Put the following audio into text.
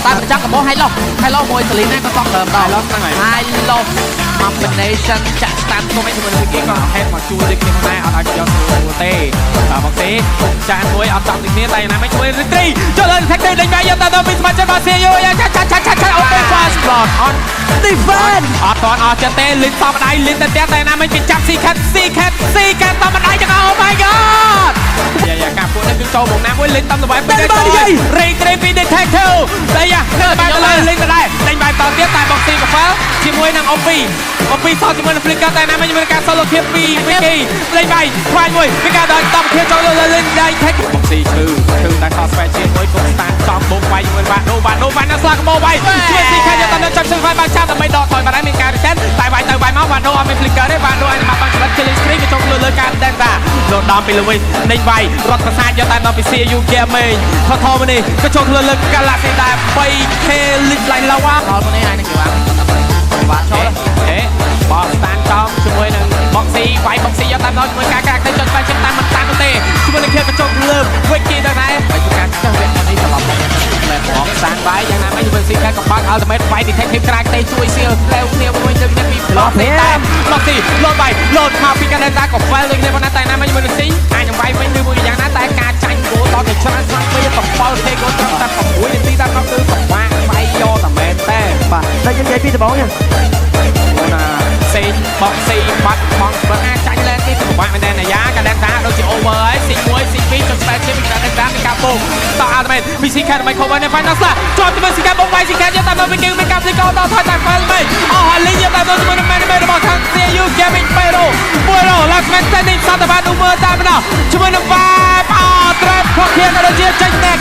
បានប្រចាំកបោះ Hello មួយសលីណាក៏សងដើមដល់ Hello combination ចាក់ស្តានទៅវិញជាមួយនឹងគេក៏ហេតុមកជួយដូចគ្នាដែរអត់ឲ្យយកទេបងទេចាក់មួយអត់ចង់ដូចគ្នាតែណាមិនជួយរីត្រីចូលលើ Tactic លេងបាយយកទៅពីស្មាច់ចិត្តបាសៀយយ៉ាចាក់អូពេfast block on defend អត់តអស់ចិត្តទេលីនតាមដៃលីនតែតែណាមិនគេចាប់ C cat តាមដៃចឹង Oh my god យ៉ាការពួកនេះគឺចូលមកណាមួយលីនតាមទៅបាយពេកចូលរីត្រីពី Detective តែយ៉ាបាយទៅលើលីនទៅដែរលេងបាយតទៀតតែបងស៊ីកាហ្វជាមួយនឹង OP សោះជាមួយនឹង Flicker តែណាមិនមានការ solo ភាពពីវិគីលេងបាយខ្វាយមួយពីការដល់តំភាពចូលលើលីនដៃ Tech បងស៊ីគឺតែខោស្វែជាមួយគុំស្តានចំបូកបាយជាមួយបាដូបាណាស្លាកបោបាយជួយស៊ីខាយកតាមចាប់សឹងបាយបាចាប់ដើម្បីដកថយបាត់ហើយមានការ reset តែបាយទៅបាយមកបាដូអត់មាន Flicker ទេបាដូឲ្យមកបានច្បាស់ killing spree ក៏ចូលលើការ Delta លោដំពីលើវិញលេងបាយរត់ប្រសាទយកតាមដល់ពី CU Gaming ថតមកនេះក៏ចូលលើ Galaxy ដែរ 3K លីកឡើងឡាវដល់មកនេះហើយនឹងគេបានចូលបងស្តានចោលជាមួយនឹងបងស៊ីវាយបងស៊ីយកតាមដល់ជាមួយការទៅចុចបាយចិត្តតាមមិនតាមទេជាមួយនឹងគេក៏ចូលលើវិគីដែរហើយការចុះវគ្គនេះសម្រាប់បងស្តានបាយយ៉ាងណាមិនជួយស៊ីការកំបាំង Ultimate Fight Detective ក្រៅទៅជួយសៀលផ្លែវគ្នាមួយទៅមានពីប្លុកនេះតែបងស៊ីលោតបាយលោតមកពីការតែក៏ fail ដូចគ្នាប៉ុន្តែណាមិនជាមួយនឹងស៊ីអាចនឹងវាយវិញឬមួយយ៉ាងណាតែការចាញ់គោលដល់ទៅច្រើនស្មាត់ពេលកំបោលទេគោលត្រឹមតែ6នាទីតាមនោះគឺកំបាំងវាយយកតែមែនទេបាទតែយើងនិយាយពីដំបូងហ្នឹងណាសេបងស៊ីបាត់បងបើអាចចាញ់ឡើងទីពិបាកមែនទេណាយ៉ាកាដែនតាដូចជា over ហើយស៊ី1ស៊ី2ចុច special ពីកាដែនតាមានការពុំតអត់មែនពីស៊ីខាត់មិនខំបាន final ស្លាជាប់ជាមួយស៊ីខាត់បងវាយស៊ីខាត់យកតាមមកវិញគេមានការផ្លេចកោដល់ថយតែ final មែនអស់ហើយលីយកតាមជាមួយនឹង man របស់ខាង CU Gaming 1 last man standing សតបាននោះមើលតាមដល់ជាមួយនឹង vibe អត់ត្រេបខកគ្នាទៅជាចេញតែ